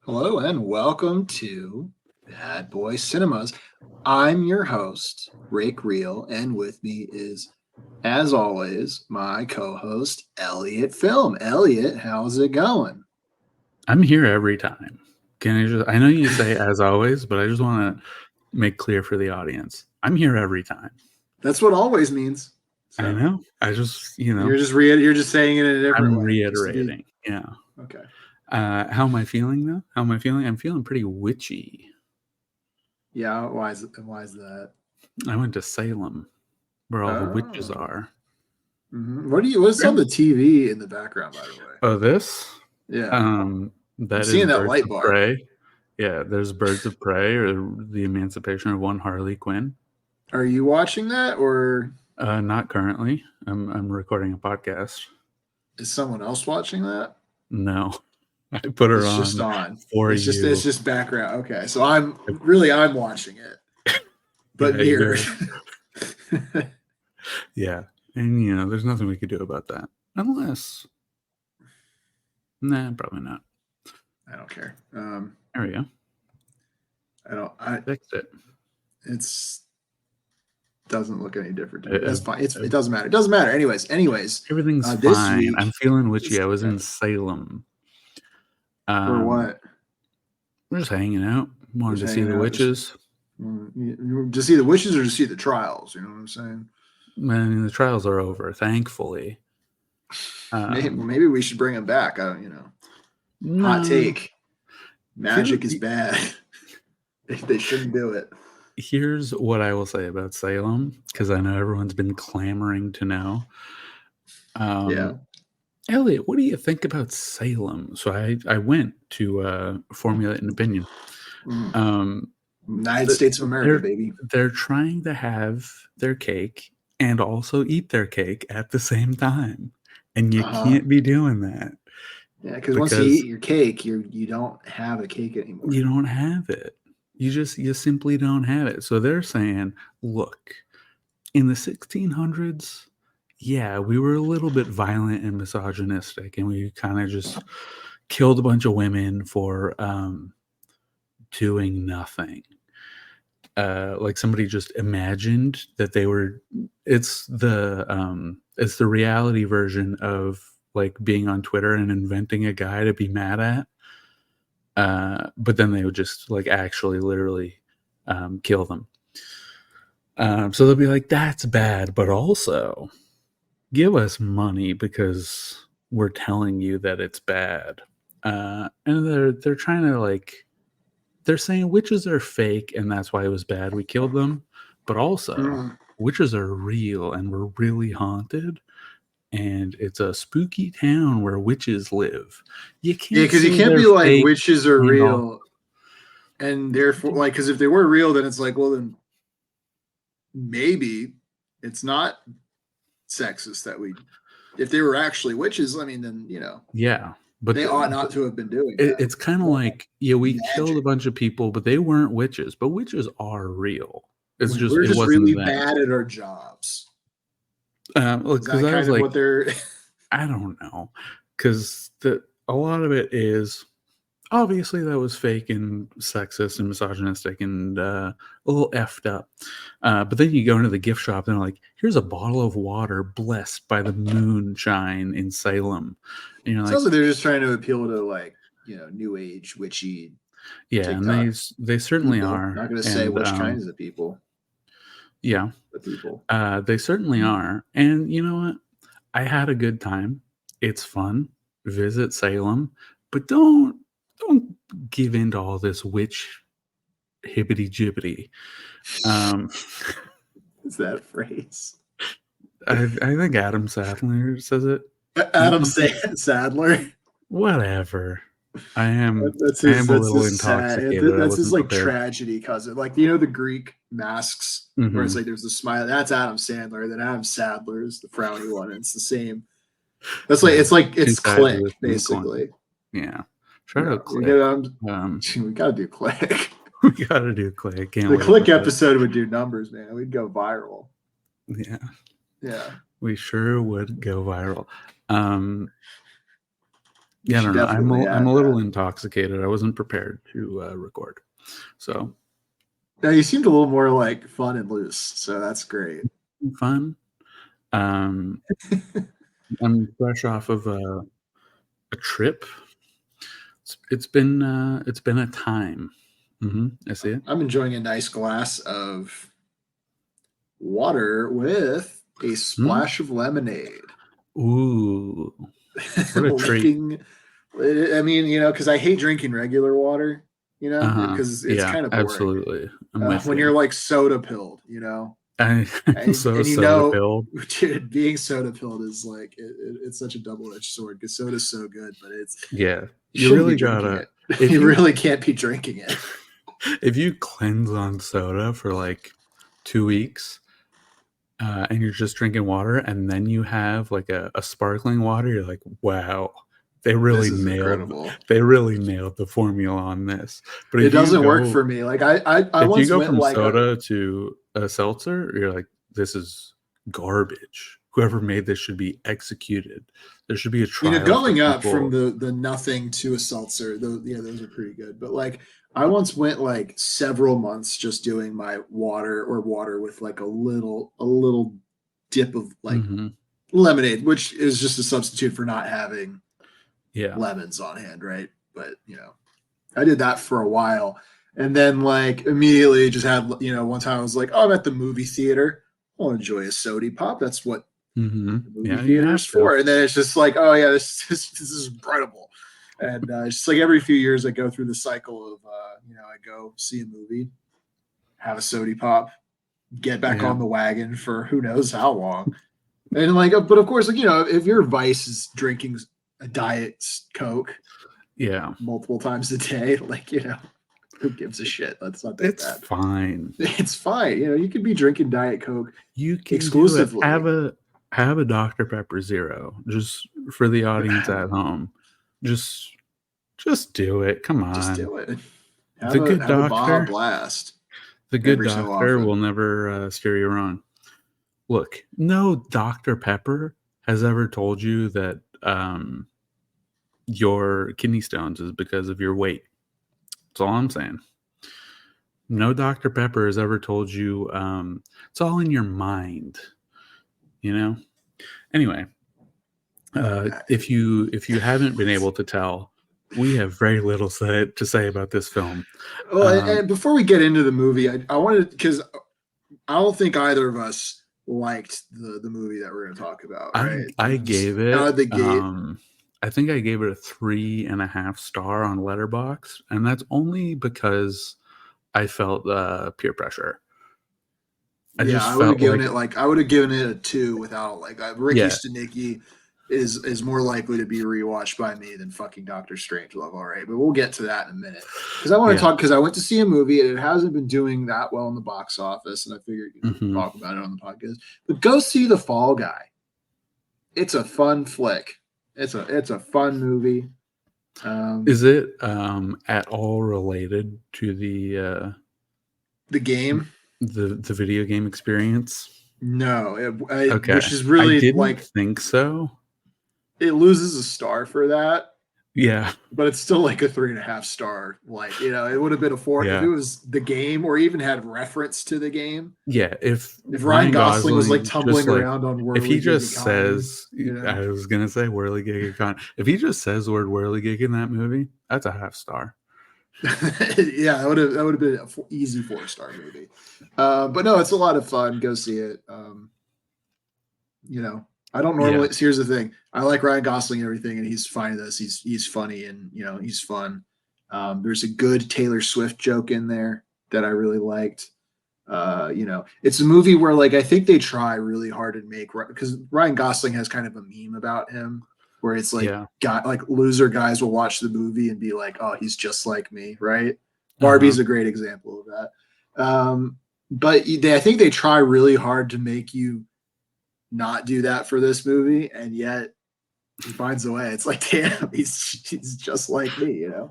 Hello and welcome to Bad Boy Cinemas. I'm your host, Rick Reel, and with me is, as always, my co-host, Elliot Film. Elliot, how's it going? I'm here every time. I know you say as always, but I just want to make clear for the audience. I'm here every time. That's what always means. So, I know. I just, You're just saying it in a different way. I'm reiterating. Yeah. Okay. How am I feeling though? I'm feeling pretty witchy. Yeah. Why is that? I went to Salem, where all the witches are. Mm-hmm. What's on the TV in the background, by the way? Oh, this? Yeah. That is seeing that Birds light of bar. Prey. Yeah, there's Birds of Prey, or the Emancipation of One Harley Quinn. Are you watching that, or not currently? I'm recording a podcast. Is someone else watching that? No, I put her it's on. Just on for it's you. It's just background. Okay, so I'm watching it, but yeah, mirrored. Yeah, and there's nothing we could do about that, unless. Nah, probably not. I don't care. There we go. I fixed it. It's doesn't look any different to me. That's fine. It doesn't matter. It doesn't matter. Anyways, everything's fine. Week, I'm feeling witchy. I was in Salem. For what? We're just hanging out. Wanted to see the witches. To see the witches or to see the trials? You know what I'm saying? Man, the trials are over, thankfully. Maybe we should bring them back. Hot take. Magic is bad. They shouldn't do it. Here's what I will say about Salem, because I know everyone's been clamoring to know. Yeah. Elliot, what do you think about Salem? So I went to formulate an opinion. United States of America, baby. They're trying to have their cake and also eat their cake at the same time. And you can't be doing that. Yeah, because once you eat your cake, you don't have a cake anymore. You don't have it. You simply don't have it. So they're saying, look, in the 1600s, yeah, we were a little bit violent and misogynistic, and we kind of just killed a bunch of women for doing nothing. Like somebody just imagined that they were. It's the reality version of like being on Twitter and inventing a guy to be mad at. But then they would just like actually literally kill them. So they'll be like, that's bad, but also give us money because we're telling you that it's bad. And they're trying to like, they're saying witches are fake and that's why it was bad. We killed them. But also witches are real and we're really haunted. And it's a spooky town where witches live. You can't. Yeah, because you can't be like witches are real, and therefore, like, because if they were real, then it's like, well, then maybe it's not sexist that if they were actually witches. I mean, then yeah, but they ought not to have been doing that. It's kind of like we killed a bunch of people, but they weren't witches. But witches are real. It's just we're it just wasn't really that. bad at our jobs. Look, because I was like, what they're I don't know, because a lot of it is obviously that was fake and sexist and misogynistic and a little effed up. But then you go into the gift shop and they're like, here's a bottle of water blessed by the moonshine in Salem. And you're like, they're just trying to appeal to like new age witchy. Yeah, TikTok. And they certainly are. I'm not going to say which kinds of people. Yeah, the people. They certainly are. And you know what? I had a good time. It's fun. Visit Salem, but don't give in to all this witch hibbity jibbity. Is that a phrase? I think Adam Sandler says it. Adam Sadler. Whatever. I am a little intoxicated. That's his like tragedy cousin. Like the Greek masks where it's like there's the smile. That's Adam Sandler. Then Adam Sadler is the frowny one. And it's the same That's like it's Inside Click the food corner. basically. Yeah. Shout out We Click. we gotta do Click. We gotta do Click. Can't The wait Click for that. episode would do numbers, man. We'd go viral. Yeah. Yeah. We sure would go viral. You I don't know. I'm a little intoxicated. I wasn't prepared to record. So now you seemed a little more like fun and loose, so that's great. fun. I'm fresh off of a trip. It's been a time. I see it. I'm enjoying a nice glass of water with a splash of lemonade. Ooh, what a treat! I mean, because I hate drinking regular water, because it's kind of boring. Absolutely. When you're like soda pilled, I'm so soda pilled. Dude, being soda pilled is like it's such a double-edged sword because soda's so good, but you really gotta. You really can't be drinking it. If you cleanse on soda for like 2 weeks, and you're just drinking water, and then you have like a sparkling water, you're like, wow. They really nailed the formula on this. But it doesn't work for me. Like I if once you go went from like soda to a seltzer, you're like, this is garbage. Whoever made this should be executed. There should be a trial. Going up from the nothing to a seltzer, those are pretty good. But like I once went like several months just doing my water with like a little dip of like lemonade, which is just a substitute for not having lemons on hand, right? But I did that for a while, and then like immediately just had one time I was like, oh, I'm at the movie theater, I'll enjoy a soda pop. That's what the movie theater is for. And then it's just like, oh yeah, this is incredible. And it's just like every few years I go through the cycle of I go see a movie, have a soda pop, get back on the wagon for who knows how long. And like, but of course, like if your vice is drinking a diet Coke, multiple times a day, like who gives a shit? Let's not think that. It's fine. It's fine. You could be drinking diet Coke. You can exclusively have a Dr. Pepper Zero, just for the audience at home. Just do it. Come on, just do it. The good doctor blast. The good doctor will never steer you wrong. Look, no Dr. Pepper has ever told you that your kidney stones is because of your weight. That's all I'm saying. No Dr. Pepper has ever told you it's all in your mind. Anyway, if you haven't been able to tell, we have very little to say about this film. Well, and before we get into the movie, I wanted, because I don't think either of us liked the movie that we're going to talk about. Right? I gave it out of the gate. I think I gave it a 3.5 star on Letterboxd, and that's only because I felt peer pressure. I would have given it a 2 without Ricky Stenicki is more likely to be rewatched by me than fucking Dr. Strangelove. All right, but we'll get to that in a minute because I want to talk, because I went to see a movie and it hasn't been doing that well in the box office, and I figured talk about it on the podcast. But go see The Fall Guy. It's a fun flick. It's a fun movie. Is it at all related to the game? The video game experience? No, okay. Which is really I didn't think so. It loses a star for that. Yeah, but it's still like a 3.5 star. Like it would have been a 4 if it was the game or even had reference to the game. Yeah, if Ryan Gosling was like tumbling around on Whirly, if he just says, I was gonna say Whirly Gig Economy. If he just says the word Whirly Gig in that movie, that's a 0.5 star. Yeah, that would have been an easy 4-star movie. But no, it's a lot of fun. Go see it. I don't normally. Here's the thing: I like Ryan Gosling and everything, and he's fine in this. He's funny and he's fun. There's a good Taylor Swift joke in there that I really liked. It's a movie where I think they try really hard to make, because Ryan Gosling has kind of a meme about him where it's loser guys will watch the movie and be like, oh, he's just like me, right? Barbie's a great example of that. But I think they try really hard to make you not do that for this movie, and yet he finds a way. It's like, damn, he's just like me, you know.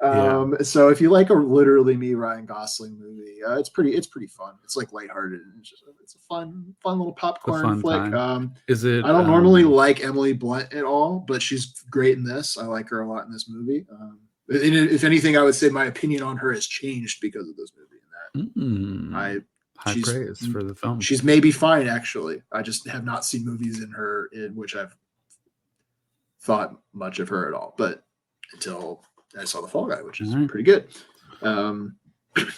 Yeah. So if you like a literally me Ryan Gosling movie, it's pretty fun. It's like lighthearted and it's a fun little The popcorn fun flick. time. Is it I don't normally like Emily Blunt at all, but she's great in this. I like her a lot in this movie. If anything, I would say my opinion on her has changed because of this movie. high praise for the film. She's maybe fine, actually. I just have not seen movies in her in which I've thought much of her at all. But until I saw The Fall Guy, which is pretty good.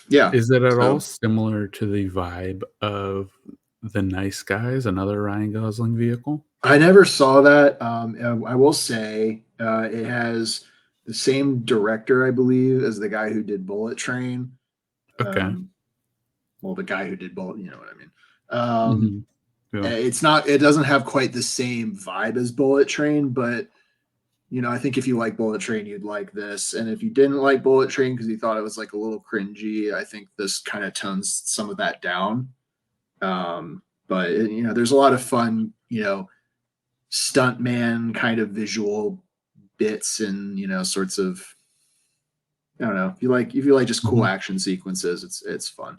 Yeah. Is it at all similar to the vibe of The Nice Guys, another Ryan Gosling vehicle? I never saw that. I will say it has the same director, I believe, as the guy who did Bullet Train. Okay. Well, the guy who did Bullet, you know what I mean. Yeah. It doesn't have quite the same vibe as Bullet Train, but you know, I think if you like Bullet Train, you'd like this. And if you didn't like Bullet Train because you thought it was like a little cringy, I think this kind of tones some of that down. But you know, there's a lot of fun, you know, stuntman kind of visual bits and, you know, sorts of, I don't know, if you like just cool action sequences, it's fun.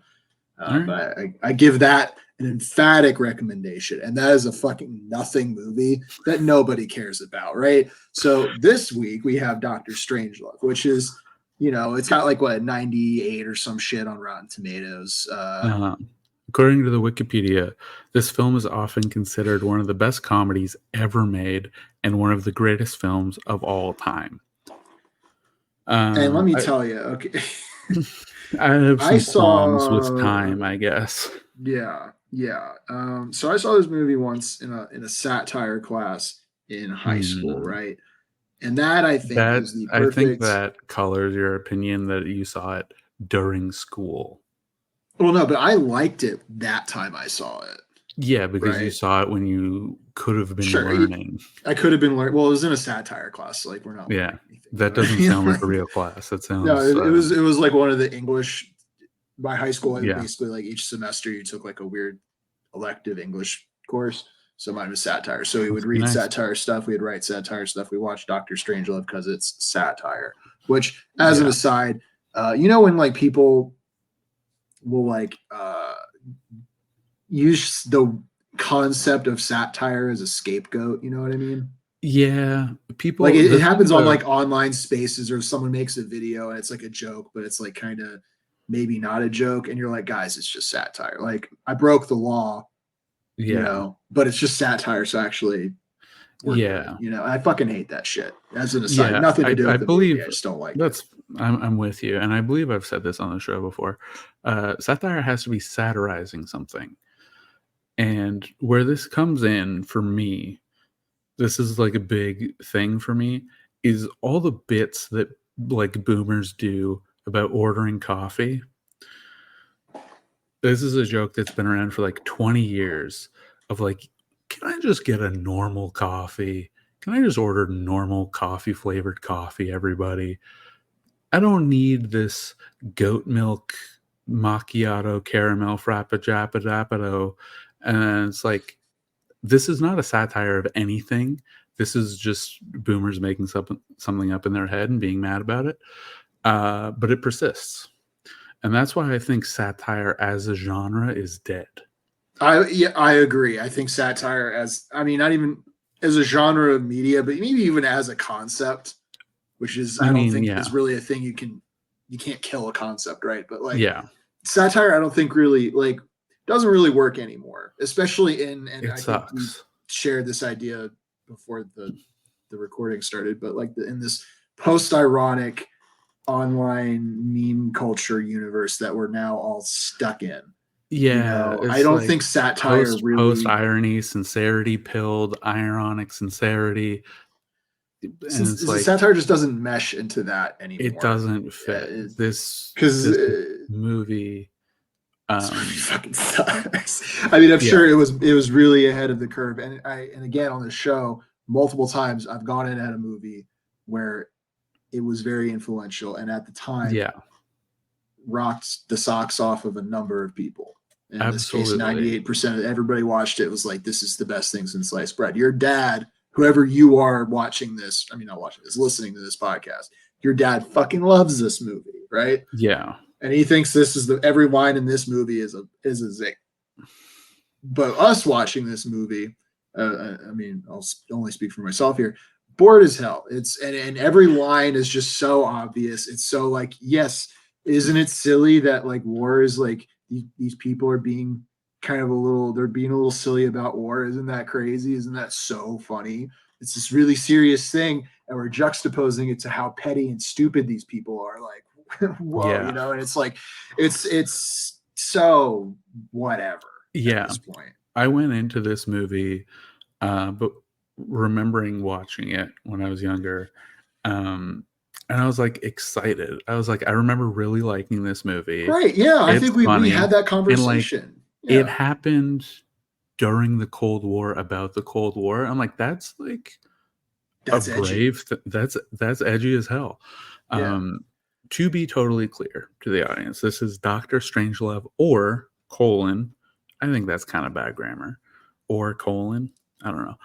But I give that an emphatic recommendation, and that is a fucking nothing movie that nobody cares about, right? So this week we have Dr. Strangelove, which is, you know, it's got like what 98 or some shit on Rotten Tomatoes. According to the Wikipedia, this film is often considered one of the best comedies ever made and one of the greatest films of all time. And let me tell you, okay. I have some qualms with time, I guess. Yeah. So I saw this movie once in a satire class in high school, right? And that I think is the perfect. I think that colors your opinion that you saw it during school. Well, no, but I liked it that time I saw it. Yeah, because you saw it when you could have been learning. I could have been learning. Well, it was in a satire class, so like we're not. Yeah, that doesn't sound like a real class. That sounds. No, it was like one of the English. By high school, basically like each semester you took like a weird elective English course. So mine was satire. So we would read satire stuff. We'd write satire stuff. We watched Dr. Strangelove because it's satire. Which, as an aside, you know when like people will like use the concept of satire as a scapegoat. You know what I mean? Yeah, people like it happens on like online spaces, or someone makes a video and it's like a joke, but it's like kind of maybe not a joke, and you're like, guys, it's just satire. Like I broke the law, you know, but it's just satire. So actually, good, you know, I fucking hate that shit. As an aside, nothing to do with the movie. I just don't like it. I'm with you, and I believe I've said this on the show before. Satire has to be satirizing something, and where this comes in for me, this is like a big thing for me, is all the bits that like boomers do about ordering coffee. This is a joke that's been around for like 20 years of like, can I just get a normal coffee? Can I just order normal coffee flavored coffee, everybody? I don't need this goat milk macchiato caramel frappajappadappado. And it's like, this is not a satire of anything. This is just boomers making something up in their head and being mad about it. But it persists. And that's why I think satire as a genre is dead. I agree. I think satire not even as a genre of media, but maybe even as a concept, which is, I don't think is really a thing you can't kill a concept, right? But like satire, I don't think really like doesn't really work anymore, especially and I think we shared this idea before the recording started, but like in this post-ironic online meme culture universe that we're now all stuck in. Yeah, you know, I don't think satire really post irony, sincerity pilled, ironic sincerity. It's like satire just doesn't mesh into that anymore. It doesn't fit this movie. Fucking sucks. I mean, I'm sure it was really ahead of the curve, and again on the show multiple times I've gone in at a movie where it was very influential, and at the time, rocked the socks off of a number of people. In this case, 98% of everybody watched it was like, this is the best thing since sliced bread. Your dad whoever you are watching this, I mean, not watching this, listening to this podcast, your dad fucking loves this movie, right? Yeah. And he thinks this is every line in this movie is a zing. But us watching this movie, I mean, I'll only speak for myself here, bored as hell. And every line is just so obvious. It's so like, yes, isn't it silly that like war is like these people are being they're being a little silly about war. Isn't that crazy? Isn't that so funny? It's this really serious thing, and we're juxtaposing it to how petty and stupid these people are. Like, whoa, Yeah. and it's like, it's so whatever Yeah. at this point. I went into this movie, but remembering watching it when I was younger, and I was like excited. I was like, I remember really liking this movie. Right. Yeah. I It's think we funny. had that And like, conversation. it happened during the Cold War, about the Cold War. I'm like, that's like That's a edgy. brave, that's edgy as hell. Yeah. To be totally clear to the audience, this is Dr. Strangelove or colon. I think that's kind of bad grammar. Or colon. I don't know.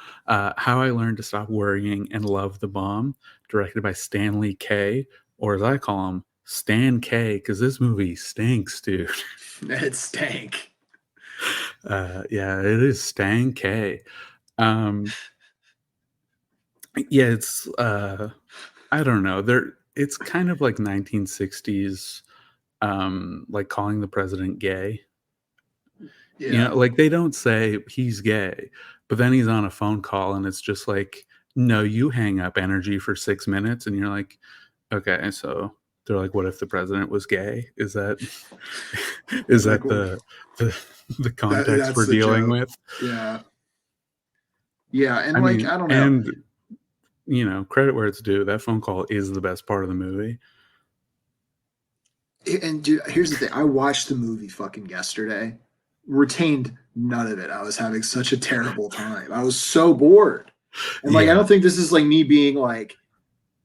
How I Learned to Stop Worrying and Love the Bomb, directed by Stanley K, or as I call him, Stan K, because this movie stinks, dude. It stank. Yeah, it is Stan K. Yeah, it's I don't know. It's kind of like 1960s, like calling the president gay. Yeah. You know, like they don't say he's gay, but then he's on a phone call and it's just like, no, you hang up energy for 6 minutes, and you're like, okay, so they're like, what if the president was gay? Is that Like, the context we're the dealing joke. with? Yeah. Yeah. And I like, mean, I don't know. and you know, credit where it's due, that phone call is the best part of the movie. And dude, here's the thing. I watched the movie fucking yesterday, retained none of it. I was having such a terrible time. I was so bored. And like, I don't think this is like me being like,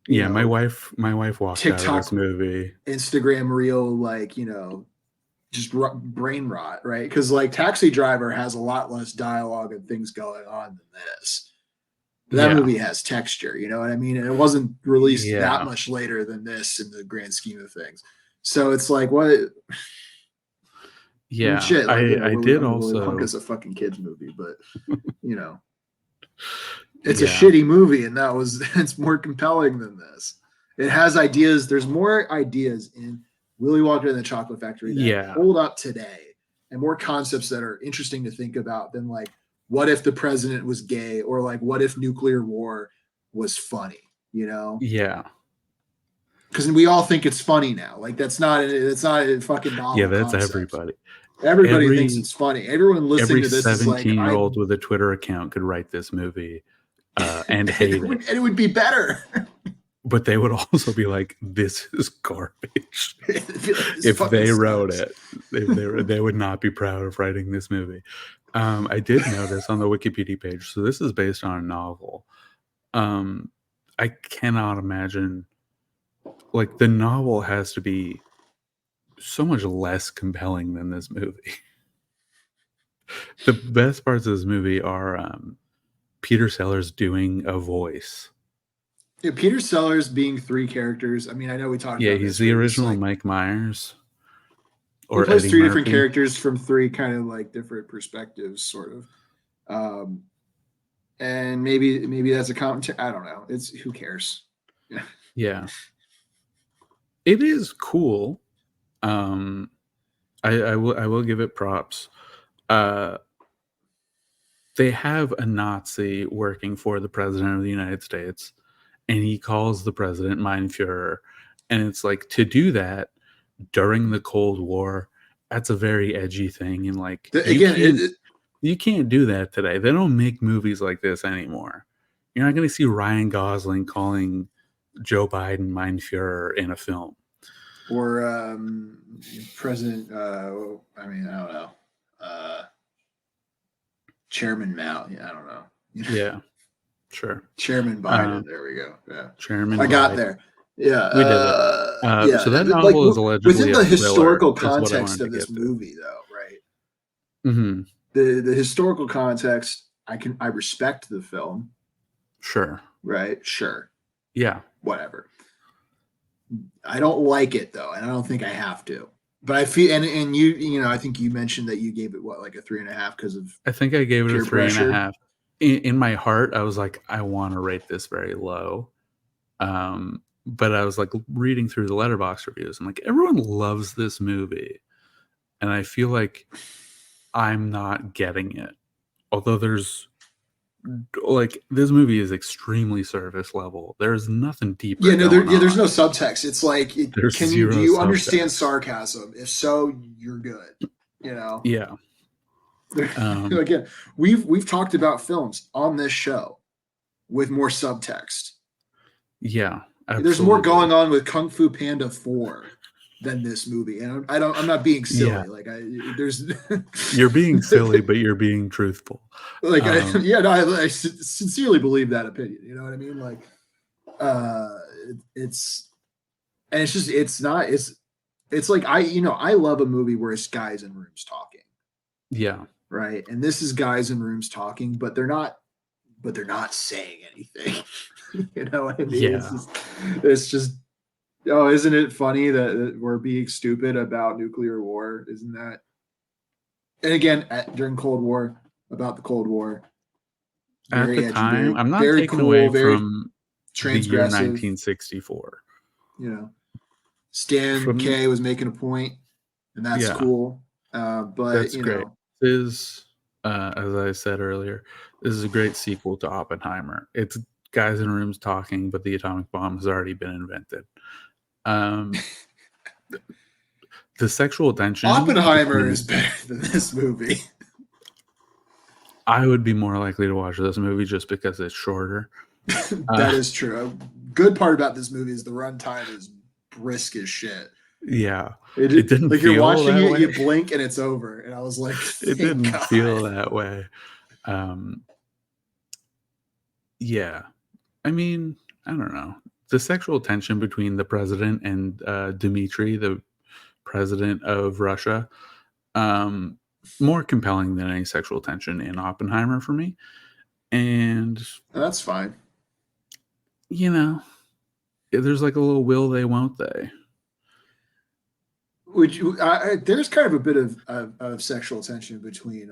yeah, my wife walked TikTok, out of this movie, Instagram reel, like, just brain rot, right? Because like Taxi Driver has a lot less dialogue and things going on than this. That movie has texture, you know what I mean? And it wasn't released that much later than this in the grand scheme of things. So it's like, what? Yeah, shit. Like, I did also. Punk is a fucking kids movie, but it's a shitty movie, and it's more compelling than this. It has ideas. There's more ideas in Willy Wonka and the Chocolate Factory that hold up today, and more concepts that are interesting to think about than like, what if the president was gay, or like, what if nuclear war was funny? Yeah. Because we all think it's funny now. Like that's not a fucking novel. Yeah, that's concept. everybody. Everybody thinks it's funny. Everyone listening to this is like, 17-year-old with a Twitter account could write this movie and hate it. And it would be better. But they would also be like, this is garbage. If they wrote it, they would not be proud of writing this movie. I did notice on the Wikipedia page, so this is based on a novel. I cannot imagine, like, the novel has to be so much less compelling than this movie. The best parts of this movie are Peter Sellers doing a voice. Yeah, Peter Sellers being three characters. I mean, I know we talked about this. Yeah, he's the original Mike Myers. Or he plays three different characters from three kind of like different perspectives, sort of. And maybe that's a commentary. I don't know. It's who cares? Yeah. It is cool. I will give it props. They have a Nazi working for the president of the United States, and he calls the president Mein Führer. And it's like, to do that during the Cold War, that's a very edgy thing. And like, you can't do that today. They don't make movies like this anymore. You're not going to see Ryan Gosling calling Joe Biden Mein Führer in a film. Or President, I don't know. Chairman Mao. Yeah, I don't know. Yeah, sure. Chairman Biden. There we go. Yeah. Chairman I got there. Yeah. We did it. So that novel is allegedly within the historical context of this movie, though, right? Mm-hmm. The historical context, I respect the film. Sure. right? Sure, Yeah. whatever. I don't like it though, and I don't think I have to. But I feel, and you know, I think you mentioned that you gave it what, like a 3.5 because of I think I gave it a peer pressure. 3.5. In my heart, I was like, I want to rate this very low. But I was like reading through the Letterboxd reviews. I'm like, everyone loves this movie, and I feel like I'm not getting it. Although there's like this movie is extremely surface level. There's nothing deeper Yeah, no, going there's on. no subtext. It's like, There's can you do zero you understand subtext. sarcasm? If so, you're good. You know, Yeah. again, we've talked about films on this show with more subtext. Yeah, There's more absolutely. going on with Kung Fu Panda 4 than this movie, and I'm not being Yeah. silly. Like there's You're being silly, but you're being truthful. like Um, yeah, no, I sincerely believe that opinion. You know what I mean? Like, it's and it's just it's like I love a movie where it's guys in rooms talking, yeah. right? And this is guys in rooms talking, but they're not saying anything. You know what I mean? Yeah. It's just oh, isn't it funny that we're being stupid about nuclear war? Isn't that? And again, during Cold War, about the Cold War, At the very edgy, time, very I'm not very taking cool, away very from the year transgressive. 1964. You know, Stan From K was making a point, and that's Yeah, cool. But that's great. This is, as I said earlier, this is a great sequel to Oppenheimer. It's guys in rooms talking, but the atomic bomb has already been invented. Um, the sexual tension Oppenheimer between is better than this movie. I would be more likely to watch this movie just because it's shorter. That is true. A good part about this movie is the runtime is brisk as shit. Yeah, it It didn't like you're feel watching that it, you way. blink and it's over, and I was like, It thank didn't feel God. that way. Um, yeah, I mean, I don't know. The sexual tension between the president and Dmitry, the president of Russia, um, more compelling than any sexual tension in Oppenheimer for me. And That's fine. you know, there's like a little will they, won't they? Would you? There's kind of a bit of sexual tension between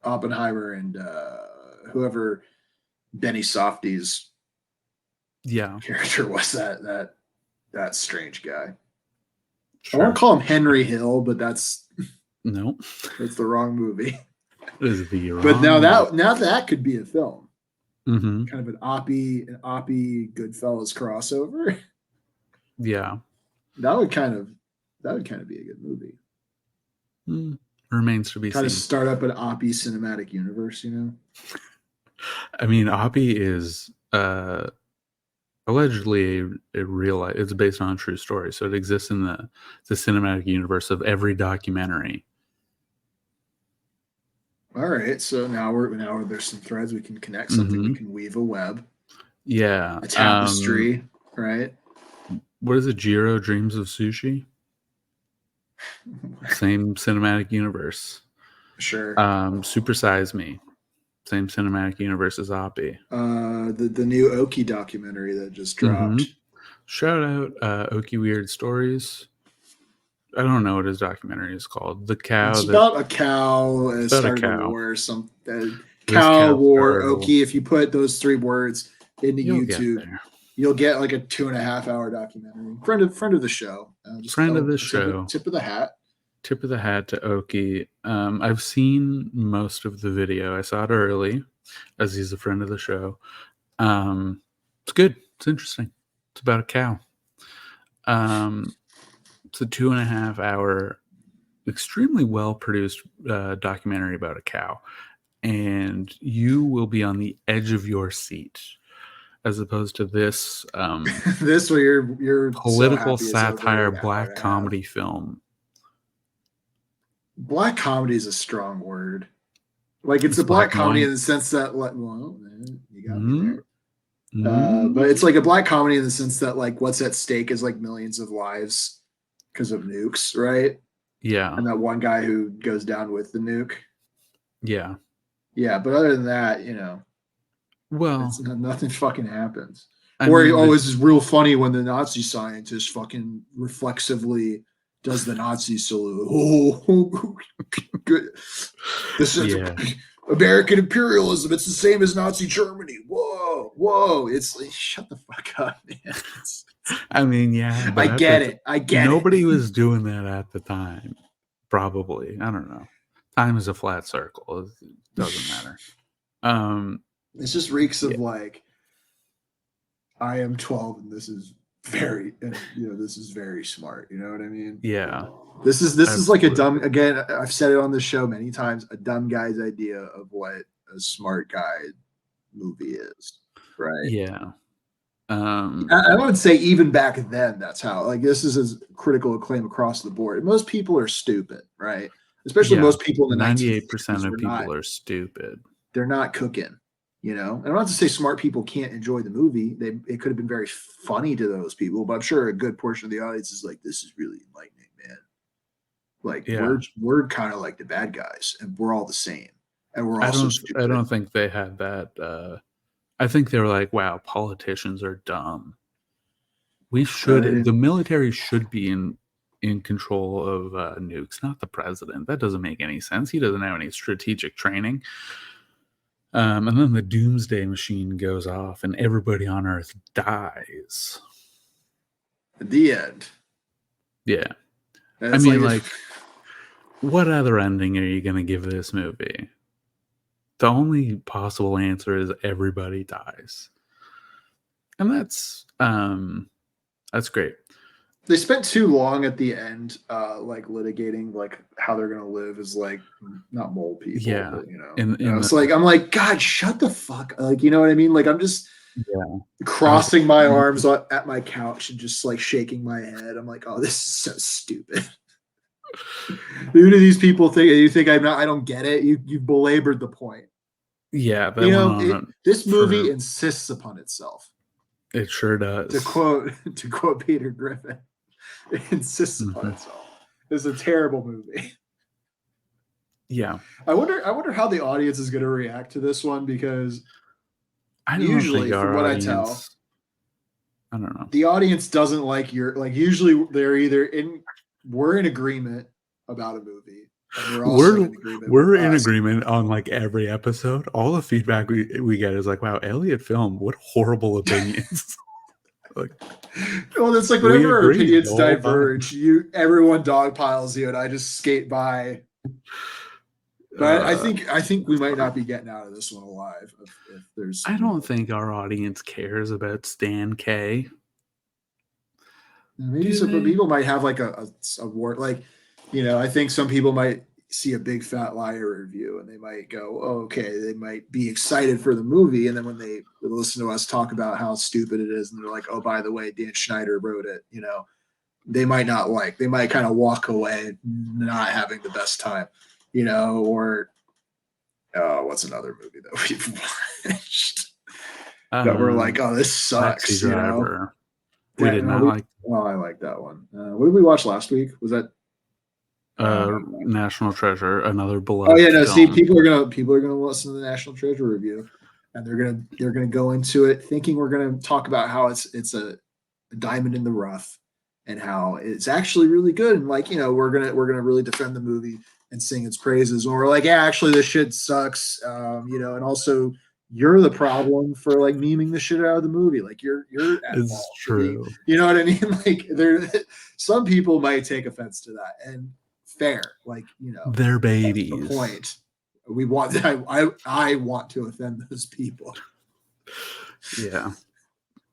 Oppenheimer and whoever Benny Softy's Yeah, character was. That strange guy. I want to sure. call him Henry Hill, but that's No, the wrong movie. it is the But wrong movie. now that could be a film, Mm-hmm. kind of an Oppie Goodfellas crossover. Yeah. That would kind of be a good movie. Remains to be Kind of seen. start up an Oppie cinematic universe, you know? I mean, Oppie is allegedly a real life. It's based on a true story, so it exists in the cinematic universe of every documentary. All right, so now there's some threads we can connect something. Mm-hmm. We can weave a web, Yeah. a tapestry, right? What is it? Jiro Dreams of Sushi. Same cinematic universe. Sure. Super Size Me. Same cinematic universe as Oppie. The new Oki documentary that just Mm-hmm. dropped. Shout out Oki Weird Stories. I don't know what his documentary is called. The cow. It's about a cow about a started a cow. war. Some This cow cow war started a Oki. If you put those three words into You'll get YouTube, there. you'll get like a 2.5 hour documentary. Friend of the show. Friend of the show. Tip of the hat. Tip of the hat to Oki. I've seen most of the video. I saw it early, as he's a friend of the show. It's good. It's interesting. It's about a cow. It's a 2.5 hour, extremely well produced documentary about a cow, and you will be on the edge of your seat, as opposed to this This way you're so political happy it's over satire an hour black and a half. comedy film. Black comedy is a strong word. Like it's a black black and comedy white. in the sense that, like, well, you got me there. Mm-hmm. But it's like a black comedy in the sense that, like, what's at stake is like millions of lives because of nukes, right? Yeah. And that one guy who goes down with the nuke. Yeah. Yeah, but other than that, Well, nothing fucking happens. I Or mean, this is real funny when the Nazi scientist fucking reflexively does the Nazi salute. Oh, good. This is yeah. American imperialism. It's the same as Nazi Germany. Whoa. It's like, shut the fuck up, man. I mean, yeah, but I get it. Nobody was doing that at the time. Probably. I don't know. Time is a flat circle. It doesn't matter. It just reeks yeah. of like, I am 12 and this is very, this is very smart. You know what I mean? Yeah. This is Absolutely. like a dumb, again, I've said it on the show many times, a dumb guy's idea of what a smart guy movie is. Right. Yeah. I would say even back then, that's how, like, this is as critical acclaim across the board. Most people are stupid, right? Especially most people in the 98% of people not, are stupid. They're not cooking, And I'm not to say smart people can't enjoy the movie. It could have been very funny to those people, but I'm sure a good portion of the audience is like, this is really enlightening, man. Like, we're kind of like the bad guys, and we're all the same, and we're also stupid. I don't think they had that. I think they were like, wow, politicians are dumb. We should, the military should be in control of nukes, not the president. That doesn't make any sense. He doesn't have any strategic training. And then the doomsday machine goes off and everybody on Earth dies. At the end. Yeah. I mean, like, what other ending are you going to give this movie? The only possible answer is everybody dies. And that's great. They spent too long at the end, like litigating like how they're gonna live as like not mole people. Yeah, but, it's like I'm like, God, shut the fuck. Like, you know what I mean? Like I'm just crossing my arms at my couch and just like shaking my head. I'm like, oh, this is so stupid. Who do these people think? You think I don't get it? You belabored the point. Yeah, this movie insists upon itself. It sure does. To quote Peter Griffin, it insists upon itself. It's a terrible movie. Yeah. I wonder how the audience is going to react to this one, because usually, from what I tell, I don't know. The audience doesn't like usually they're either we're in agreement about a movie. We're in agreement on like every episode. All the feedback we get is like, wow, Elliot Film, what horrible opinions. Like, well, it's like whenever our opinions diverge, everyone dogpiles you, and I just skate by. But I think we might not be getting out of this one alive. If there's, I don't think our audience cares about Stan K. Maybe some people might have like a word, like, I think some people might see a Big Fat Liar review and they might go, oh, okay, they might be excited for the movie, and then when they listen to us talk about how stupid it is, and they're like, oh, by the way, Dan Schneider wrote it, they might not like, they might kind of walk away not having the best time, or what's another movie that we've watched that we're like, oh, this sucks, Taxi Driver. We did not like. Well, I like that one. What did we watch last week? Was that National Treasure, another beloved? Oh yeah, no. Film. See, people are gonna listen to the National Treasure review, and they're gonna go into it thinking we're gonna talk about how it's a diamond in the rough, and how it's actually really good, and like, we're gonna really defend the movie and sing its praises, and we're like, yeah, actually this shit sucks, and also you're the problem for like memeing the shit out of the movie. Like you're at it's fault. True. You know what I mean? Like some people might take offense to that, and fair. Like, they're babies. That's the point. We want I want to offend those people. Yeah.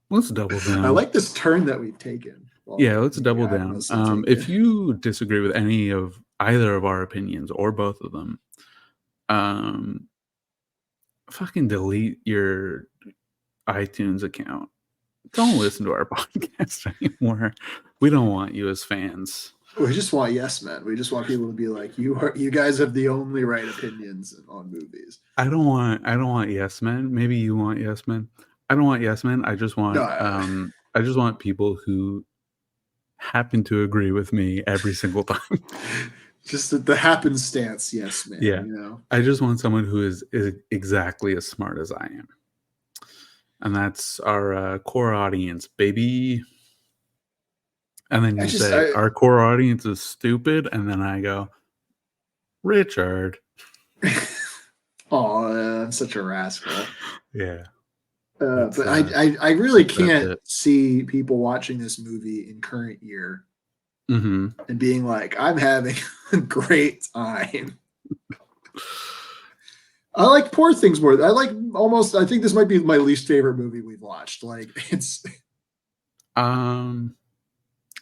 Let's double down. I like this turn that we've taken. Let's double down. If you disagree with either of our opinions or both of them, fucking delete your iTunes account. Don't listen to our podcast anymore. We don't want you as fans. We just want yes men. We just want people to be like, you guys have the only right opinions on movies. I don't want yes men. Maybe you want yes men. I don't want yes men. I just want I just want people who happen to agree with me every single time. Just the happenstance, yes man. Yeah. I just want someone who is exactly as smart as I am. And that's our core audience, baby. And then I you just, say, our core audience is stupid. And then I go, Richard. oh, I'm such a rascal. Yeah. But I really can't it. see people watching this movie in current year Mm-hmm. and being like, I'm having a great time. I like Poor Things more. I think this might be my least favorite movie we've watched. Like, it's. How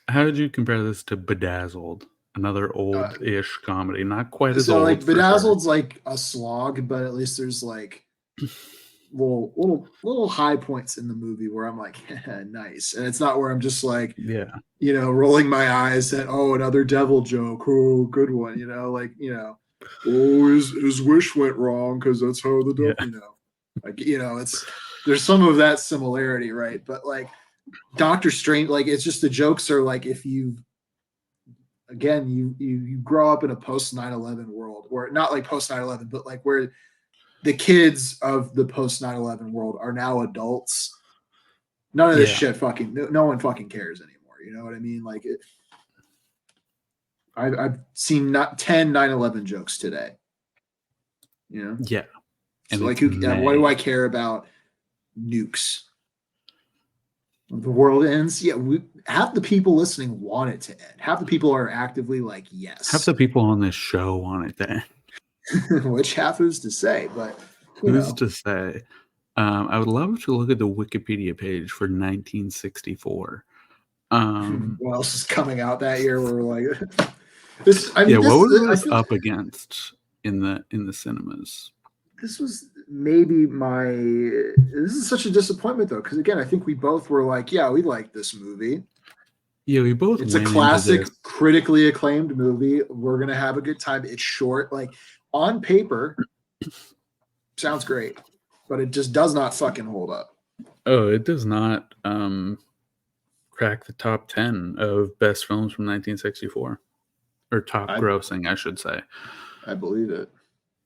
did you compare this to Bedazzled? Another old-ish comedy. Not quite as So, old. like, For Bedazzled's sure. like a slog, but at least there's like little high points in the movie where I'm like, nice. And it's not where I'm just like, Yeah. Rolling my eyes at, oh, another devil joke. Oh, good one. Oh, his wish went wrong because that's how the devil, it's there's some of that similarity, right? But like Doctor Strange, like it's just the jokes are like if you again you grow up in a post 9/11 world, or not like post 9/11, but like where the kids of the post 9/11 world are now adults. None of this shit fucking no one fucking cares anymore. You know what I mean? Like I've seen not 10 9/11 jokes today. Yeah. So like, what do I care about nukes? The world ends. Yeah, half the people listening want it to end. Half the people are actively like, yes. Half the people on this show want it to end. Which half is to say, but who's to say? I would love to look at the Wikipedia page for 1964. What else is coming out that year? Where we're like, what was this up against in the cinemas? This was maybe this is such a disappointment though, because again, I think we both were like, yeah, we like this movie. Yeah, we both. It's a classic, critically acclaimed movie. We're gonna have a good time. It's short, like on paper, sounds great, but it just does not fucking hold up. Oh, it does not crack the top 10 of best films from 1964, or top grossing, I should say. I believe it.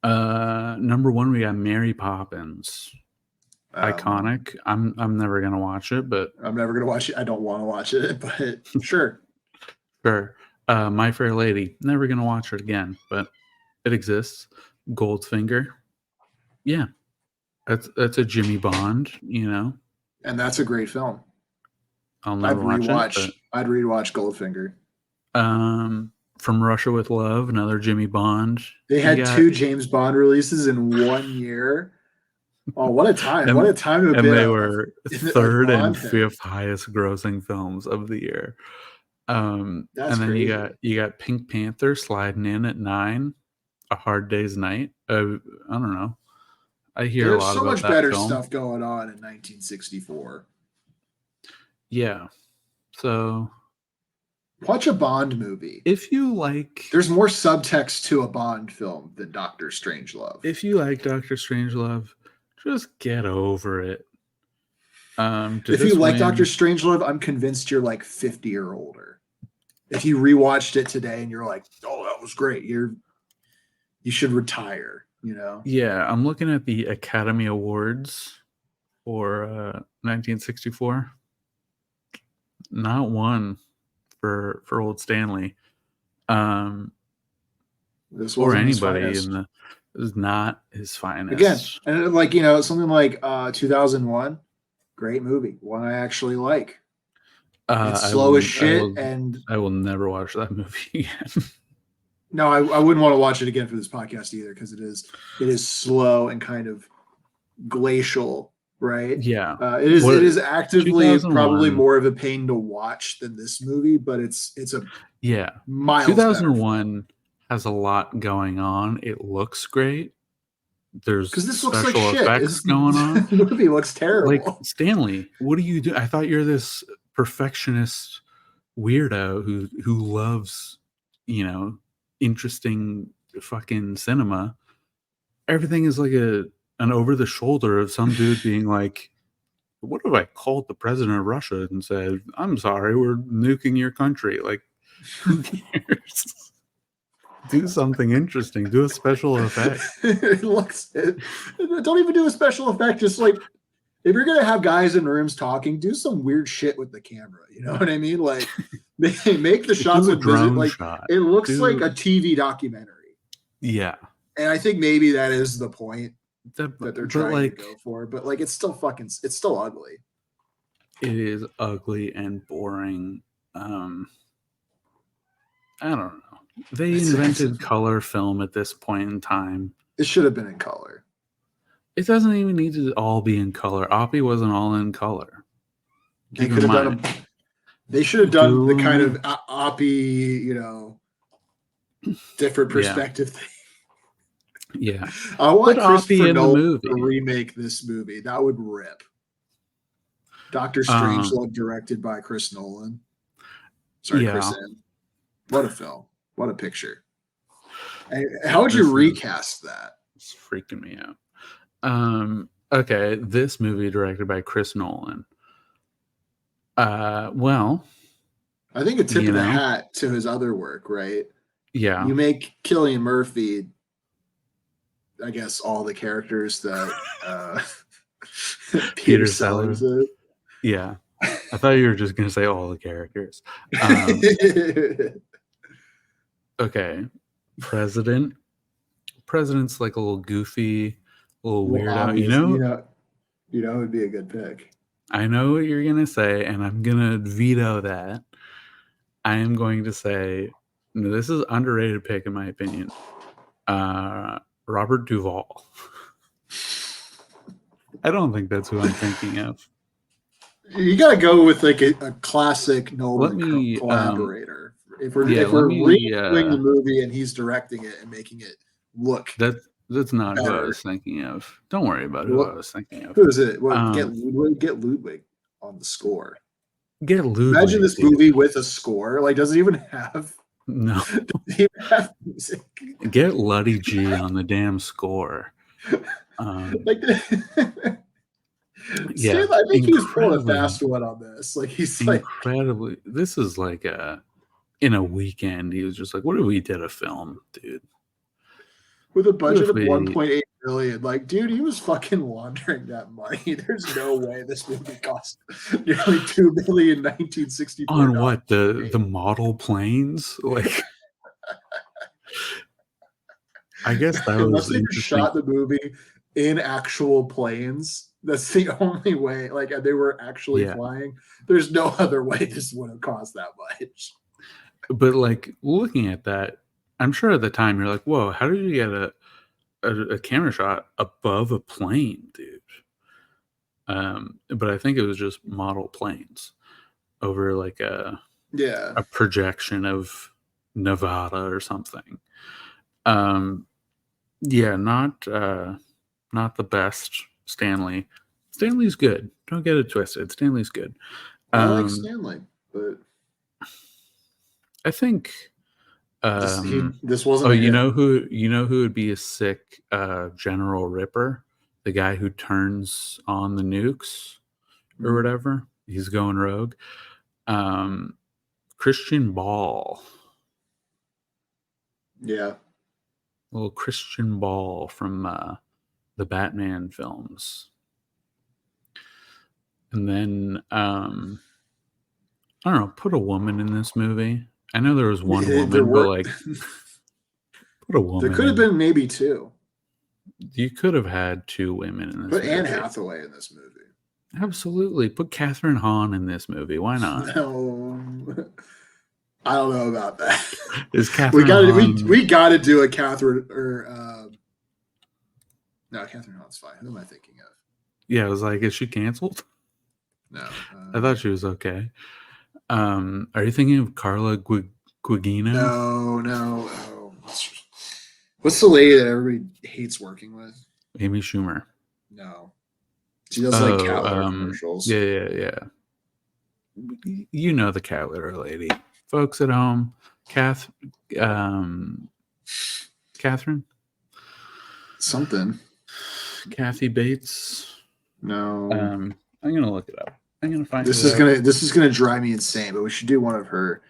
Number one, we got Mary Poppins. Iconic. I'm never gonna watch it, but I'm never gonna watch it. I don't want to watch it, but sure. Sure. My Fair Lady. Never gonna watch it again, but it exists. Goldfinger. Yeah, that's a Jimmy Bond. And that's a great film. I'll never watch it. I'd rewatch Goldfinger. From Russia with Love, another Jimmy Bond. They had 2 James Bond releases in 1 year. Oh, what a time! What a time to have been. And they were third and fifth highest grossing films of the year. And then crazy. you got Pink Panther sliding in at 9. A Hard Day's Night. I don't know. I hear a lot about that film. There's so much better stuff going on in 1964. Yeah. So watch a Bond movie. If you like... There's more subtext to a Bond film than Doctor Strangelove. If you like Doctor Strangelove, just get over it. If you like Doctor Strangelove, I'm convinced you're like 50 or older. If you rewatched it today and you're like, oh, that was great, you should retire, Yeah, I'm looking at the Academy Awards for 1964. Not one for Old Stanley. This or anybody is not his finest. Again, and like something like 2001, great movie, one I actually like. It's slow as shit, and I will never watch that movie again. No, I wouldn't want to watch it again for this podcast either, because it is slow and kind of glacial, right? Yeah, it is actively probably more of a pain to watch than this movie, but it's a miles 2001 has a lot going on. It looks great. There's special effects going on. The movie looks terrible. Like, Stanley, what do you do? I thought you're this perfectionist weirdo who loves, interesting fucking cinema. Everything is like an over the shoulder of some dude being like, what if I called the president of Russia and said, I'm sorry, we're nuking your country? Like, who cares? Do something interesting. Do a special effect. Don't even do a special effect. Just like if you're gonna have guys in rooms talking, do some weird shit with the camera. You know what I mean? Like make the shots Do a look busy. drone Like shot. it looks like a TV documentary. Yeah. And I think maybe that is the point that they're trying like, to go for. But like it's still ugly. It is ugly and boring. I don't know. They invented color film at this point in time. It should have been in color. It doesn't even need to all be in color. Oppie wasn't all in color. They could have done they should have done the kind of Oppie, you know, different perspective thing. Yeah. I want Christopher Nolan to remake this movie. That would rip. Dr. Strangelove directed by Chris Nolan. Sorry, Chris N. What a film. What a picture. How would you recast that? It's freaking me out. Okay, this movie directed by Chris Nolan. Well, I think a tip of the hat to his other work, right? Yeah. You make Cillian Murphy, I guess, all the characters that Peter Sellers did. Yeah. I thought you were just going to say all the characters. Okay. President's like a little goofy, a little weirdo. You know it would be a good pick. I know what you're going to say, and I'm going to veto that. I am going to say, this is underrated pick in my opinion. Robert Duvall. I don't think that's who I'm thinking of. You got to go with like a classic Nolan collaborator. If we're redoing the movie and he's directing it and making it look that's not better. Who I was thinking of. Don't worry about who I was thinking of. Who is it? Get Ludwig on the score. Get Ludwig. Imagine this movie with a score. Like, does it even have? No. Does it even have music? Get Luddy G on the damn score. Yeah, I think he was pulling a fast one on this. Like he's incredibly. This is like in a weekend. He was just like, "What if we did a film, dude?" With a budget of 1.8 million, like, dude, he was fucking laundering that money. There's no way this movie cost nearly $2 million in 1964. On what the model planes? Like, I guess that was they shot the movie in actual planes. That's the only way. Like, they were actually flying. There's no other way this would have cost that much. But like looking at that, I'm sure at the time you're like, "Whoa, how did you get a camera shot above a plane, dude?" But I think it was just model planes over like a projection of Nevada or something. Not the best. Stanley. Stanley's good. Don't get it twisted. Stanley's good. I like Stanley, but I think this wasn't. Oh, you know who would be a sick General Ripper? The guy who turns on the nukes or whatever. He's going rogue. Christian Ball. Yeah. Little Christian Ball from the Batman films. And then I don't know, put a woman in this movie. I know there was one woman, but like put a woman. There could have been maybe two. You could have had two women in this movie. Put Anne Hathaway in this movie. Absolutely. Put Catherine Hahn in this movie. Why not? No. I don't know about that. Is Catherine we gotta do a Catherine or no, Catherine Hahn's fine. Who am I thinking of? Yeah, I was like, is she canceled? No. I thought she was okay. Are you thinking of Carla Gugino? No. What's the lady that everybody hates working with? Amy Schumer. No. She does like cat litter commercials. Yeah. You know the cat litter lady. Folks at home, Catherine? Something. Kathy Bates? No. I'm gonna look it up. I'm gonna find this is gonna drive me insane, but we should do one of her.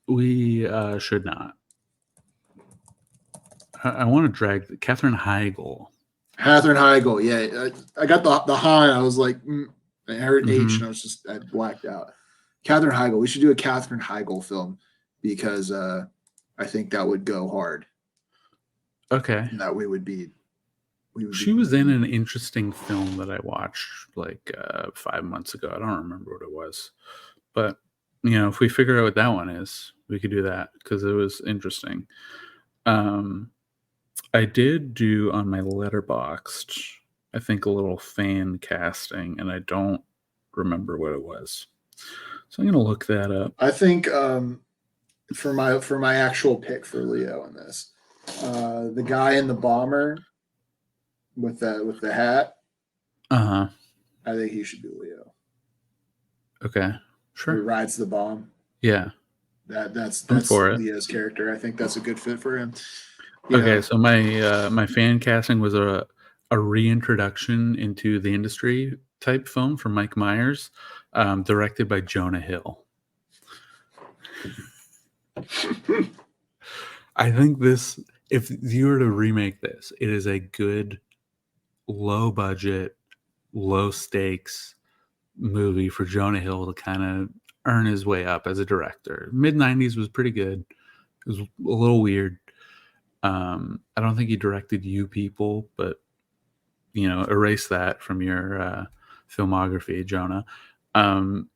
We should not. I want to drag Katherine Heigl. Katherine Heigl. Yeah, I got the high. I was like, I heard H, and I blacked out. Katherine Heigl. We should do a Katherine Heigl film because I think that would go hard. Okay. And that we would be. She was in an interesting film that I watched like 5 months ago. I don't remember what it was, but if we figure out what that one is, we could do that because it was interesting. I did do on my Letterboxd, I think, a little fan casting, and I don't remember what it was. So I'm gonna look that up. I think for my actual pick for Leo in this, the guy in the bomber with the hat. I think he should be Leo. Okay, sure. Who rides the bomb? Yeah, that's for Leo's character. I think that's a good fit for him. Okay, so my fan casting was a reintroduction into the industry type film from Mike Myers, directed by Jonah Hill. I think this, if you were to remake this, it is a good, low budget, low stakes movie for Jonah Hill to kind of earn his way up as a director. Mid-90s was pretty good. It was a little weird. I don't think he directed You People, but erase that from your filmography, Jonah. Do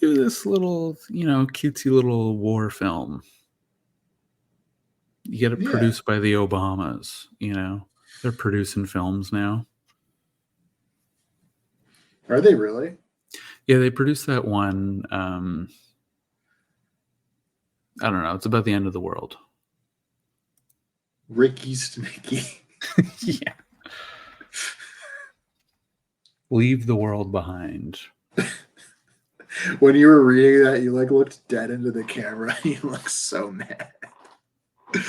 this little, cutesy little war film. You get it produced by the Obamas. They're producing films now. Are they really? Yeah, they produced that one. I don't know. It's about the end of the world. Ricky Snicky. Yeah. Leave the world behind. When you were reading that, you looked dead into the camera. You look so mad.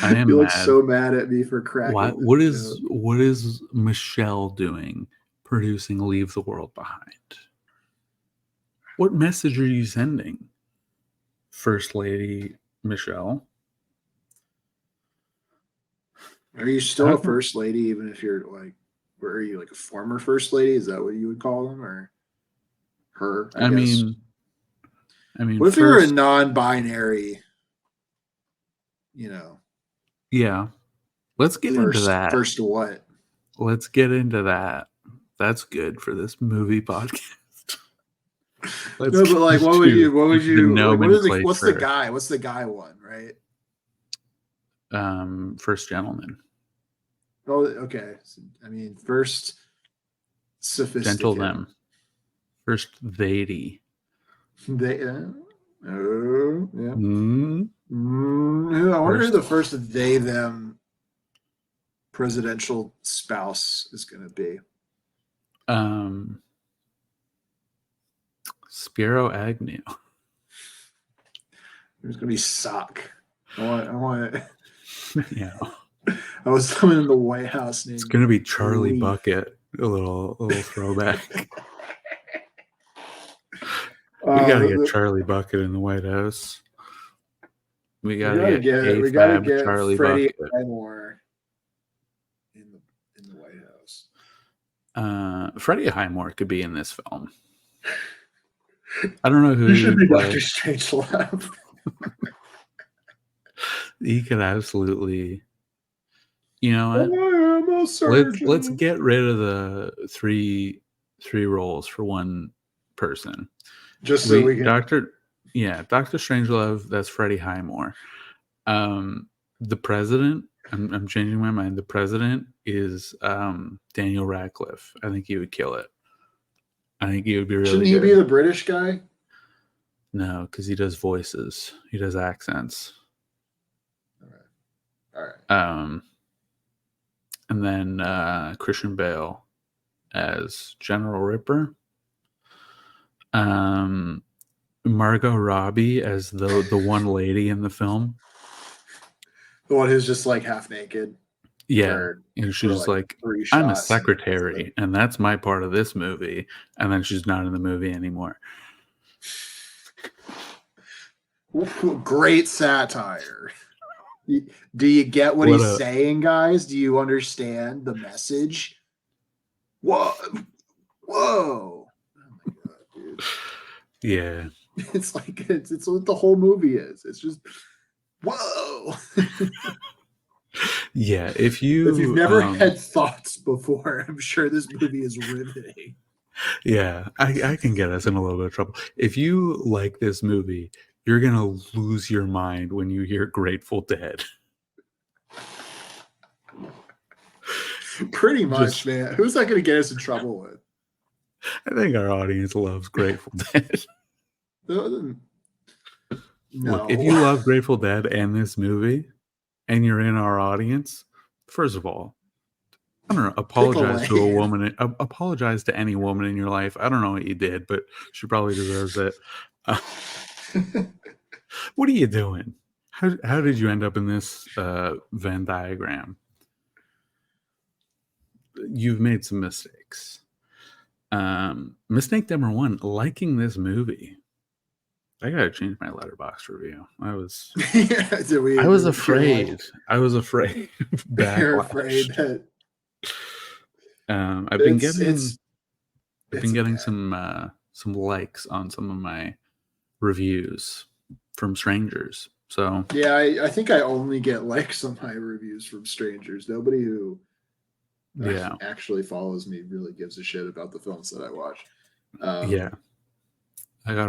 I am. You look so mad at me for cracking. What is Michelle doing, producing Leave the World Behind? What message are you sending, First Lady Michelle? Are you still a first lady, even if you're where are you, a former first lady? Is that what you would call them, or her? I guess. What if you're a non-binary? Yeah. Let's get into that. First what? Let's get into that. That's good for this movie podcast. What would you? What's the guy? What's the guy one? Right. First gentleman. Oh, okay. First sophisticated. Gentleman. First lady. Yeah. I wonder who the first they them presidential spouse is going to be. Spiro Agnew. There's going to be Sock. I want it. Yeah. I was coming in the White House. It's going to be Charlie Bucket. A little throwback. We got to get Charlie Bucket in the White House. We got to get Charlie Freddie Bucket. Highmore in the White House. Freddie Highmore could be in this film. I don't know who he should be Dr. Strangelove. He could absolutely. You know what? Let's get rid of the three roles for one person. Just so we can. Dr. Strangelove, that's Freddie Highmore. The president, I'm changing my mind. The president is Daniel Radcliffe. I think he would kill it. I think he would be really Shouldn't he be the British guy? No, because he does voices. He does accents. All right. And then Christian Bale as General Ripper. Margot Robbie as the one lady in the film. The one who's just half naked. Yeah. And she's I'm a secretary, and that's my part of this movie. And then she's not in the movie anymore. Great satire. Do you get what he's saying, guys? Do you understand the message? Whoa, whoa! Oh my god, dude! Yeah. It's like it's what the whole movie is. It's just whoa. Yeah. If If you've you never had thoughts before, I'm sure this movie is riveting. yeah, I can get us in a little bit of trouble. If you like this movie, you're gonna lose your mind when you hear Grateful Dead. Pretty much, Just, man. Who's that going to get us in trouble with? I think our audience loves Grateful Dead. Look, if No. you love Grateful Dead and this movie, and you're in our audience, first of all, I don't know, Pick a apologize to a lane. woman. Apologize to any woman in your life. I don't know what you did, but she probably deserves it. What are you doing? How did you end up in this Venn diagram? You've made some mistakes. Mistake number one: liking this movie. I gotta change my letterbox review. I was afraid. I was afraid of You're afraid backlash. that I've been it's getting okay. some likes on some of my reviews from strangers. So Yeah, I think I only get likes on my reviews from strangers. Nobody who yeah, actually follows me really gives a shit about the films that I watch. yeah, I got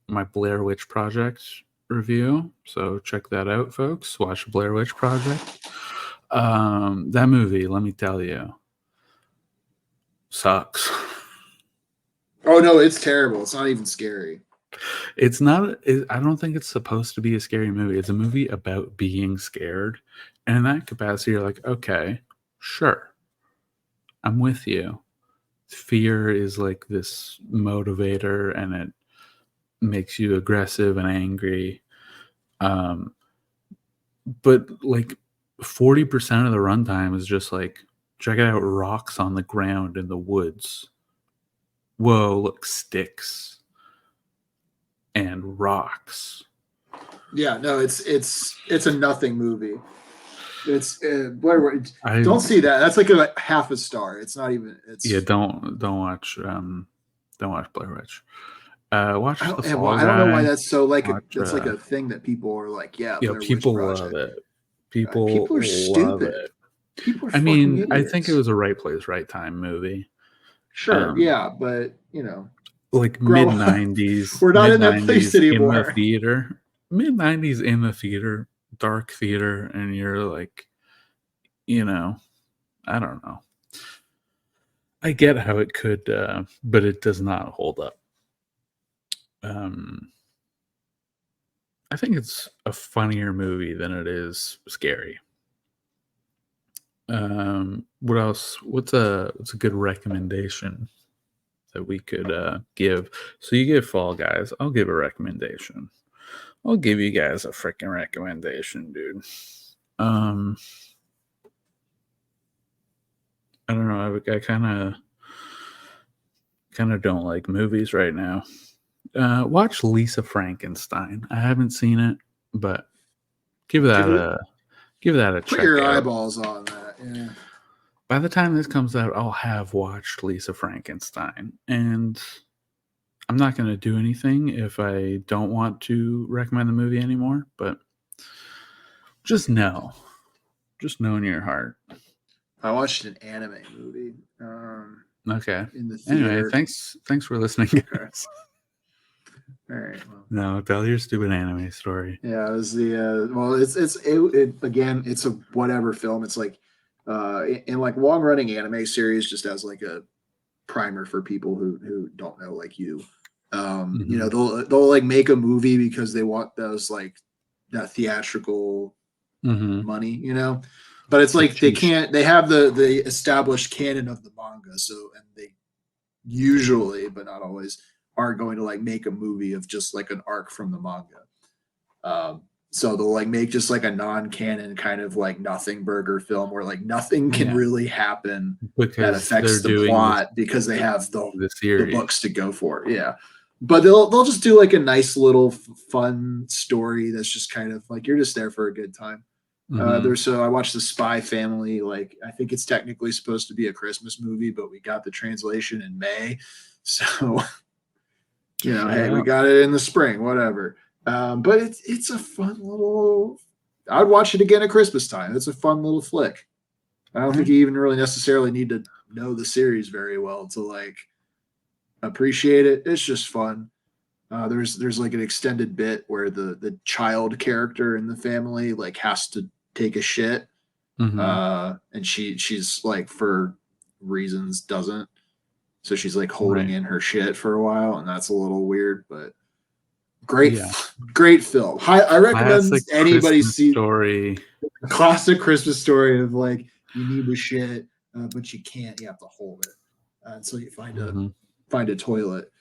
my Blair Witch Project review. So check that out, folks. Watch Blair Witch Project. That movie, let me tell you, sucks. Oh no, it's terrible. It's not even scary. It's not. I don't think it's supposed to be a scary movie. It's a movie about being scared, and in that capacity, you're like, okay, sure, I'm with you. Fear is like this motivator, and it makes you aggressive and angry. But like 40% of the runtime is just like, check out rocks on the ground in the woods. Whoa, look, sticks and rocks. Yeah, no, it's a nothing movie. It's don't see that. That's like a half a star. It's not even. Yeah, It's don't watch Blair Witch. Watch The Fall I don't know why Guy. that's so like Watch that's like a thing that people are like, yeah, yeah, Blair Witch people love Project. it. People People are love stupid. it. People are I fucking mean, I think it idiots. was a right place, right time movie. Sure, yeah, but Like grow mid up. 90s, We're not mid in that place 90s in the anymore. theater, mid 90s in the theater, dark theater, and you're like, I don't know. I get how it could, but it does not hold up. I think it's a funnier movie than it is scary. What else? What's a good recommendation that we could give? So you give Fall Guys, I'll give a recommendation. I'll give you guys a freaking recommendation, dude. I don't know. I kind of don't like movies right now. Watch Lisa Frankenstein. I haven't seen it, but give that a Put check your out. eyeballs on that. Yeah. By the time this comes out, I'll have watched Lisa Frankenstein, and I'm not going to do anything if I don't want to recommend the movie anymore. But just know in your heart. I watched an anime movie. Okay. In the Anyway, theater. thanks for listening, guys. All right. Well. No, tell your stupid anime story. Yeah, it was the well, again, it's a whatever film. It's like in like long running anime series, just as like a primer for people who don't know, like you. Mm-hmm. They'll like make a movie because they want those like that theatrical Mm-hmm. money. But it's like they have the established canon of the manga, so and they usually, but not always, are going to like make a movie of just like an arc from the manga. So they'll like make just like a non-canon kind of like nothing burger film where like nothing can Yeah, really happen that because they're affects the doing plot because they have the the series. books to go for. Yeah. But they'll just do like a nice little fun story that's just kind of like you're just there for a good time. So I watched The Spy Family. Like, I think it's technically supposed to be a Christmas movie, but we got the translation in May. So, hey, we got it in the spring, whatever. But it's a fun little. I'd watch it again at Christmas time. It's a fun little flick. I don't think you even really necessarily need to know the series very well to like appreciate it. It's just fun. There's like an extended bit where the child character in the family like has to take a shit, and she's like for reasons doesn't. So she's like holding in her shit for a while, and that's a little weird, but great film. I recommend anybody see story. Classic Christmas story of like you need to shit, but you can't. You have to hold it until you find a toilet.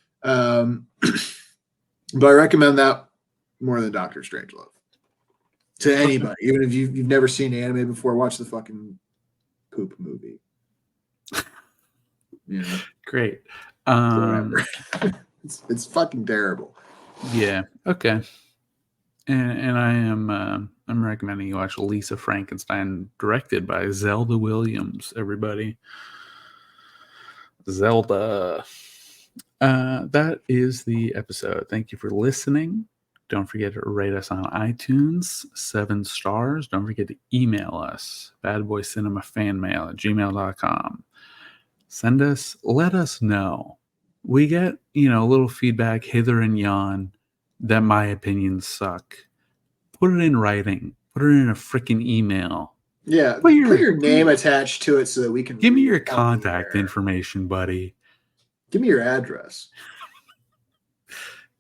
But I recommend that more than Doctor Strangelove to anybody, even if you've never seen anime before. Watch the fucking poop movie. Great. Whatever. It's fucking terrible. Yeah. Okay. And I'm recommending you watch Lisa Frankenstein, directed by Zelda Williams. Everybody, Zelda. That is the episode. Thank you for listening. Don't forget to rate us on iTunes, 7 stars. Don't forget to email us, badboycinemafanmail@gmail.com. Let us know. We get, a little feedback hither and yon that my opinions suck. Put it in writing. Put it in a freaking email. Yeah, put your name attached to it so that we can give me your contact information, buddy. Give me your address.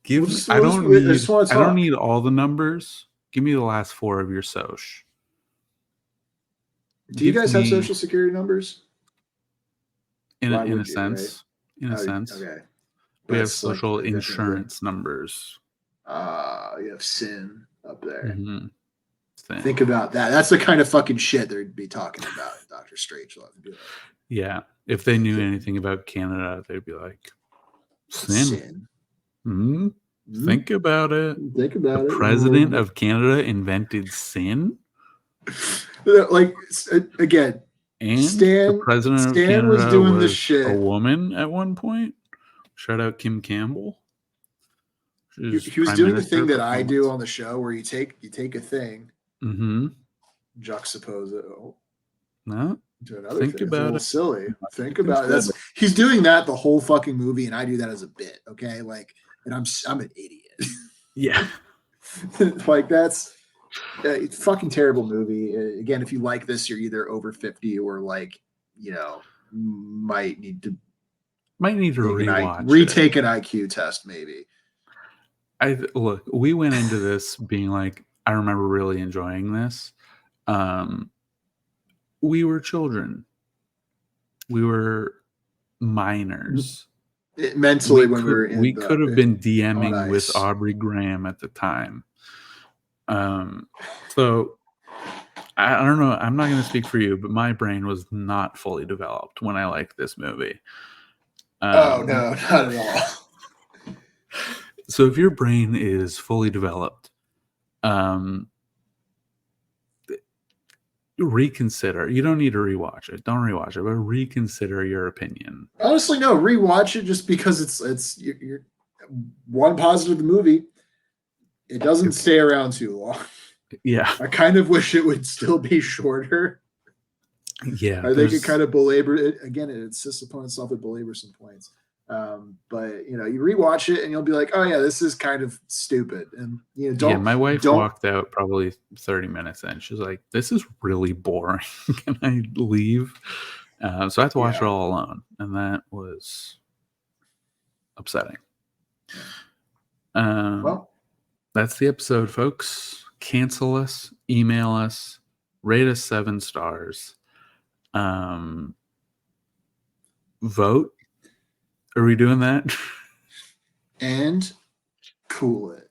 I don't need all the numbers. Give me the last 4 of your soc. Do you guys have social security numbers? In a sense. Right? In a sense. Okay. We have social insurance numbers. You have SIN up there. Mm-hmm. Think about that. That's the kind of fucking shit they'd be talking about in Dr. Strangelove. Yeah. If they knew anything about Canada, they'd be like, SIN. Mm-hmm. Think about it. The president of Canada invented SIN. Like, again, and Stan, the president of Canada was doing this shit. A woman at one point. Shout out Kim Campbell. He was doing the thing that I do on the show, where you take a thing, juxtapose it. No. To another thing. It's a little silly. Think about it. He's doing that the whole fucking movie, and I do that as a bit. Okay, like, and I'm an idiot. Yeah. Like, that's it's a fucking terrible movie. Again, if you like this, you're either over 50 or like, might need to retake an IQ test, maybe. Look, we went into this being like, I remember really enjoying this. We were children. We were minors. Mentally, we could have been DMing with Aubrey Graham at the time. So I don't know. I'm not going to speak for you, but my brain was not fully developed when I liked this movie. No, not at all. So if your brain is fully developed, reconsider. You don't need to rewatch it. Don't rewatch it, but reconsider your opinion. Honestly, no. Rewatch it just because it's you're one positive of the movie. It doesn't stay around too long. Yeah. I kind of wish it would still be shorter. Yeah. I think it kind of it insists upon itself, it belabors some points. But you rewatch it and you'll be like, oh yeah, this is kind of stupid. And my wife walked out probably 30 minutes in. She's like, this is really boring. Can I leave? So I had to watch it all alone, and that was upsetting. Well, that's the episode, folks. Cancel us, email us, rate us 7 stars. Vote. Are we doing that? And cool it.